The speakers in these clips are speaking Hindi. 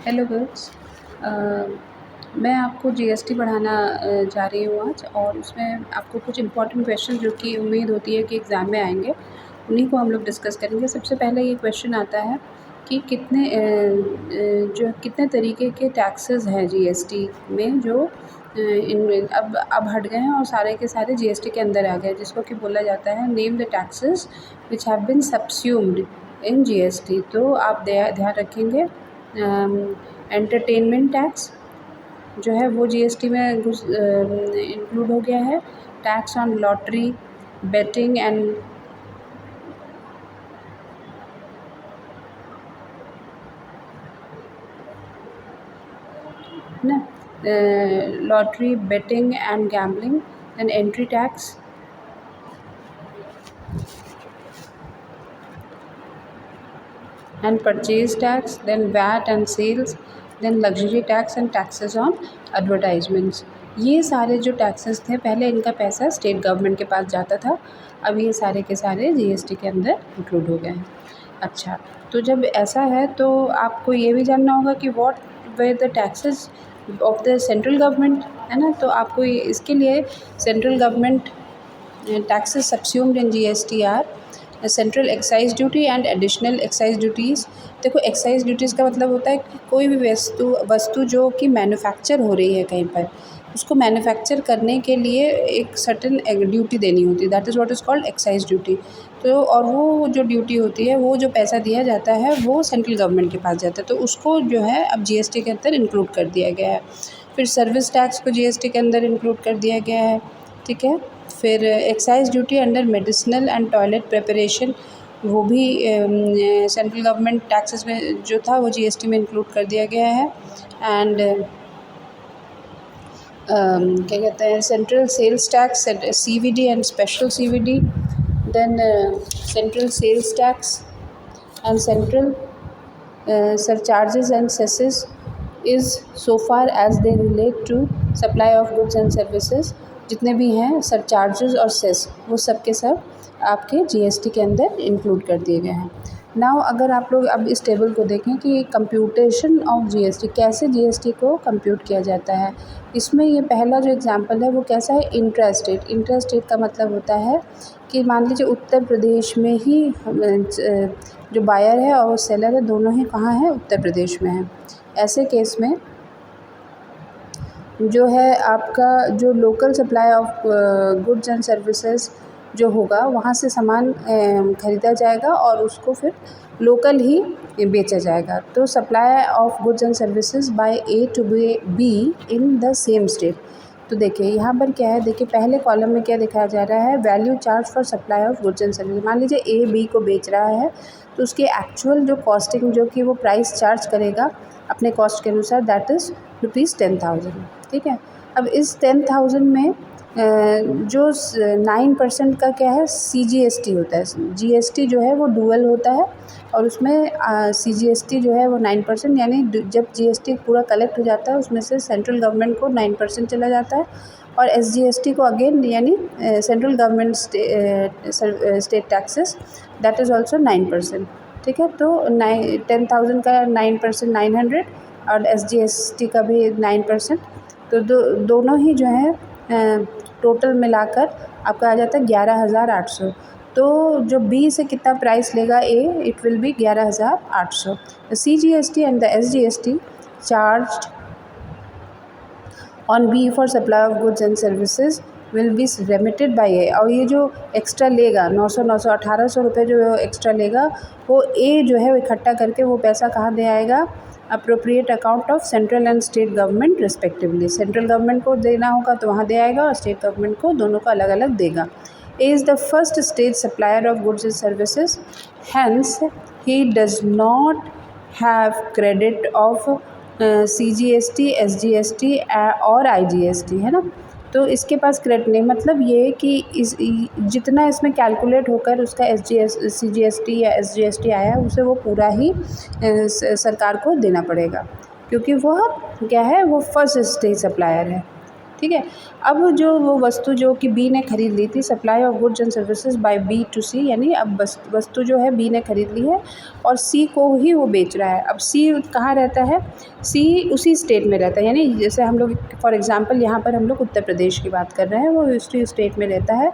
Hello girls. मैं आपको जीएसटी पढ़ाना जा रही हूँ आज, और उसमें आपको कुछ इम्पॉर्टेंट क्वेश्चन जो कि उम्मीद होती है कि एग्ज़ाम में आएंगे, उन्हीं को हम लोग डिस्कस करेंगे। सबसे पहले ये क्वेश्चन आता है कि कितने तरीके के टैक्सेस हैं जीएसटी में, जो इनमें अब हट गए हैं और सारे के सारे जीएसटी के अंदर आ गए, जिसको कि बोला जाता है name the taxes which have been subsumed in GST. तो आप ध्यान रखेंगे। एंटरटेनमेंट टैक्स जो है वो जीएसटी में इंक्लूड हो गया है। Tax on lottery, betting and ना lottery, betting and gambling, then entry tax, and purchase tax, then VAT and sales, then luxury tax and taxes on advertisements। ये सारे जो टैक्सेस थे, पहले इनका पैसा स्टेट गवर्नमेंट के पास जाता था, अब ये सारे के सारे जीएसटी के अंदर इंक्लूड हो गए हैं। अच्छा, तो जब ऐसा है तो आपको ये भी जानना होगा कि what were the taxes of the central government, है ना। तो आपको इसके लिए central government taxes subsumed in GST are central excise duty and additional excise duties. देखो, एक्साइज ड्यूटीज़ का मतलब होता है कि कोई भी वस्तु जो कि मैन्युफैक्चर हो रही है कहीं पर, उसको मैन्युफैक्चर करने के लिए एक सर्टेन ड्यूटी देनी होती है, that is what is called excise duty. तो और वो जो ड्यूटी होती है, वो जो पैसा दिया जाता है, वो सेंट्रल गवर्नमेंट के पास जाता है, तो उसको जो है अब जीएसटी के अंदर इंक्लूड कर दिया गया है। फिर सर्विस टैक्स को जीएसटी के अंदर इंक्लूड कर दिया गया है, ठीक है। फिर excise duty under medicinal and toilet preparation, वो भी सेंट्रल गवर्नमेंट टैक्सेस में जो था वो जीएसटी में इंक्लूड कर दिया गया है। एंड क्या कहते हैं, central sales tax, CVD and special CVD, then central sales tax and central surcharges and cesses is so far as they relate to supply of goods and services। जितने भी हैं सरचार्जेस और सेस, वो सब के सब आपके जीएसटी के अंदर इंक्लूड कर दिए गए हैं। नाउ अगर आप लोग अब इस टेबल को देखें कि कंप्यूटेशन ऑफ जीएसटी, कैसे जीएसटी को कंप्यूट किया जाता है, इसमें ये पहला जो एग्जांपल है वो कैसा है, इंट्रास्टेट। इंट्रास्टेट का मतलब होता है कि मान लीजिए उत्तर प्रदेश में ही जो बायर है और सेलर है, दोनों ही कहाँ हैं, उत्तर प्रदेश में है। ऐसे केस में जो है आपका जो local supply of goods and services जो होगा, वहाँ से सामान ख़रीदा जाएगा और उसको फिर लोकल ही बेचा जाएगा। तो supply of goods and services by A to B in the same state. तो देखिए यहाँ पर क्या है, देखिए पहले कॉलम में क्या दिखाया जा रहा है, value charge for supply of goods and services. मान लीजिए ए बी को बेच रहा है, तो उसकी एक्चुअल जो कॉस्टिंग जो कि वो प्राइस चार्ज करेगा अपने कॉस्ट के अनुसार, दैट इज़ ₹10,000, ठीक है। अब इस 10,000 में जो 9% का क्या है, सीजीएसटी होता है। जीएसटी जो है वो डुअल होता है, और उसमें सीजीएसटी जो है वो 9%, यानी जब जीएसटी पूरा कलेक्ट हो जाता है उसमें से सेंट्रल गवर्नमेंट को 9% चला जाता है, और एसजीएसटी को अगेन यानी central government state taxes, that is also 9%, ठीक है। तो 10,000 का 9% 900, और एसजीएसटी का भी 9%। तो दोनों ही जो है टोटल मिलाकर आपका आ जाता है 11,800। तो जो बी से कितना प्राइस लेगा A, it will be 11,800। The CGST and the SGST charged on B for supply of goods and services will be remitted by A. और ये जो एक्स्ट्रा लेगा 900 1,800 रुपये जो एक्स्ट्रा लेगा, वो ए जो है वो इकट्ठा करके वो पैसा कहाँ दे आएगा, appropriate account of central and state government respectively. Central government को देना होगा तो वहाँ दे आएगा, और स्टेट गवर्नमेंट को, दोनों को अलग अलग देगा। A is the first state supplier of goods and services, hence he does not have credit of CGST, SGST और आईजीएसटी, है ना। तो इसके पास क्रेडिट नहीं, मतलब ये कि इस जितना इसमें कैलकुलेट होकर उसका सीजीएसटी या एसजीएसटी आया, उसे वो पूरा ही सरकार को देना पड़ेगा, क्योंकि वह क्या है, वो फर्स्ट स्टेज सप्लायर है, ठीक है। अब जो वो वस्तु जो कि बी ने ख़रीद ली थी, supply of goods and services by B to C, यानी अब वस्तु जो है बी ने ख़रीद ली है और सी को ही वो बेच रहा है। अब सी कहाँ रहता है? सी उसी स्टेट में रहता है, यानी जैसे हम लोग फॉर एग्ज़ाम्पल यहाँ पर हम लोग उत्तर प्रदेश की बात कर रहे हैं, वो उसी स्टेट में रहता है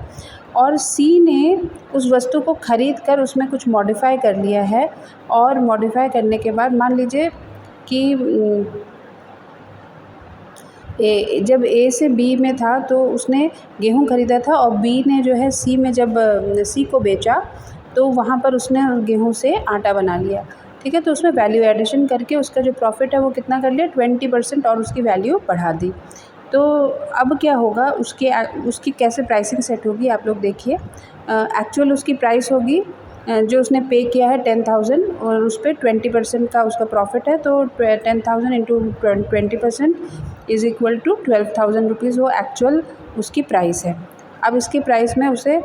और सी ने उस वस्तु को ख़रीद कर उसमें कुछ मॉडिफ़ाई कर लिया है और मॉडिफ़ाई करने के बाद मान लीजिए कि जब ए से बी में था तो उसने गेहूँ ख़रीदा था और बी ने जो है सी में जब सी को बेचा तो वहाँ पर उसने गेहूँ से आटा बना लिया, ठीक है। तो उसमें वैल्यू एडिशन करके उसका जो प्रॉफिट है वो कितना कर लिया, 20% और उसकी वैल्यू बढ़ा दी। तो अब क्या होगा, उसकी कैसे प्राइसिंग सेट होगी आप लोग देखिए। एक्चुअल उसकी प्राइस होगी जो उसने पे किया है 10,000 और उस पर 20% का उसका प्रॉफिट है, तो 10,000 into 20% is equal to 12,000 rupees, वो एक्चुअल उसकी प्राइस है। अब इसकी प्राइस में उसे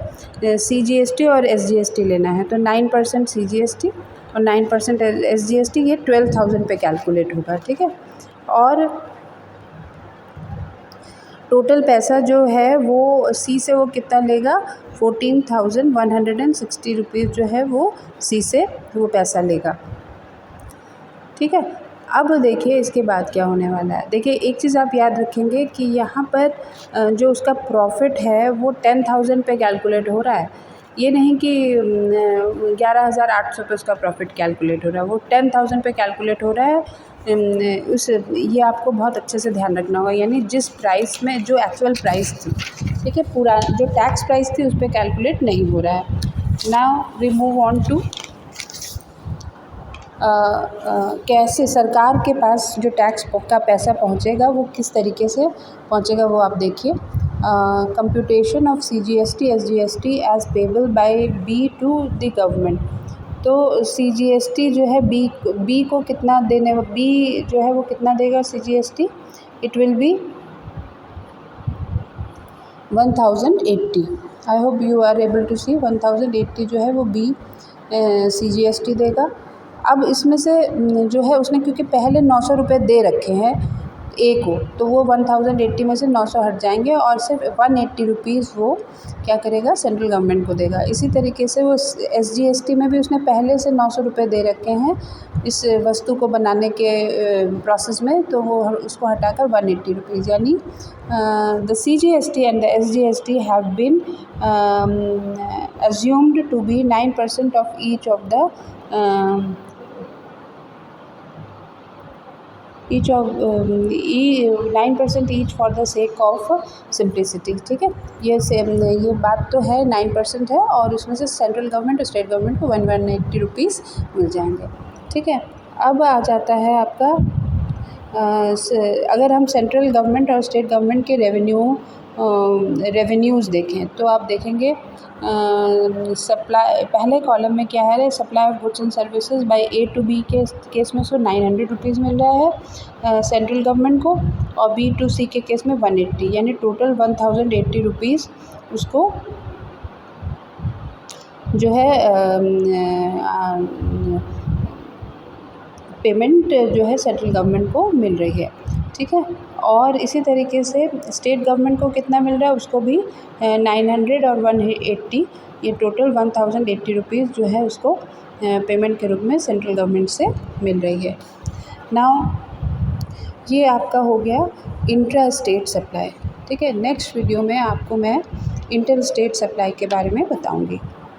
CGST और SGST लेना है, तो 9% CGST और 9% SGST, ये 12,000 पे कैलकुलेट होगा, ठीक है। और टोटल पैसा जो है वो सी से वो कितना लेगा, 14,160 रुपीज़ जो है वो सी से वो पैसा लेगा, ठीक है। अब देखिए इसके बाद क्या होने वाला है। देखिए एक चीज़ आप याद रखेंगे कि यहाँ पर जो उसका प्रॉफिट है वो 10,000 पे कैलकुलेट हो रहा है, ये नहीं कि 11,800 पे उसका प्रॉफिट कैलकुलेट हो रहा है, वो 10,000 पे कैलकुलेट हो रहा है। ये आपको बहुत अच्छे से ध्यान रखना होगा, यानी जिस प्राइस में जो एक्चुअल प्राइस थी, ठीक है, पूरा जो टैक्स प्राइस थी उस पर कैलकुलेट नहीं हो रहा है। Now we move on to कैसे सरकार के पास जो टैक्स का पैसा पहुंचेगा वो किस तरीके से पहुंचेगा वो आप देखिए। Computation of CGST SGST as payable by B to the government. तो CGST जो है बी को कितना देने, बी जो है वो कितना देगा CGST, it will be 1080। I hope you are able to see, 1080 जो है वो बी CGST देगा। अब इसमें से जो है उसने क्योंकि पहले 900 रुपये दे रखे हैं ए को, तो वो 1080 में से 900 हट जाएंगे और सिर्फ 180 रुपीज़ वो क्या करेगा, सेंट्रल गवर्नमेंट को देगा। इसी तरीके से वो SGST में भी उसने पहले से 900 रुपये दे रखे हैं इस वस्तु को बनाने के प्रोसेस में, तो वो उसको हटाकर 180 रुपीज़, यानी the CGST and the SGST have been assumed to be 9% of each of the 9% each for the sake of simplicity, ठीक है। ये बात तो है 9% है और उसमें से सेंट्रल गवर्नमेंट और स्टेट गवर्नमेंट को 180 रुपीज़ मिल जाएंगे, ठीक है। अब आ जाता है आपका अगर हम सेंट्रल गवर्नमेंट और स्टेट गवर्नमेंट के रेवेन्यूज़ देखें तो आप देखेंगे सप्लाई, पहले कॉलम में क्या है, supply of goods and services by A to B के केस में उसको 900 रुपीज़ मिल रहा है सेंट्रल गवर्नमेंट को, और बी टू सी के केस में 180, यानी टोटल 1080 रुपीज़ उसको जो है पेमेंट जो है सेंट्रल गवर्नमेंट को मिल रही है, ठीक है। और इसी तरीके से स्टेट गवर्नमेंट को कितना मिल रहा है, उसको भी 900 और 180, ये टोटल 1080 रुपीज़ जो है उसको पेमेंट के रूप में सेंट्रल गवर्नमेंट से मिल रही है। नाउ ये आपका हो गया इंट्रा स्टेट सप्लाई, ठीक है। नेक्स्ट वीडियो में आपको मैं इंटर स्टेट सप्लाई के बारे में बताऊँगी।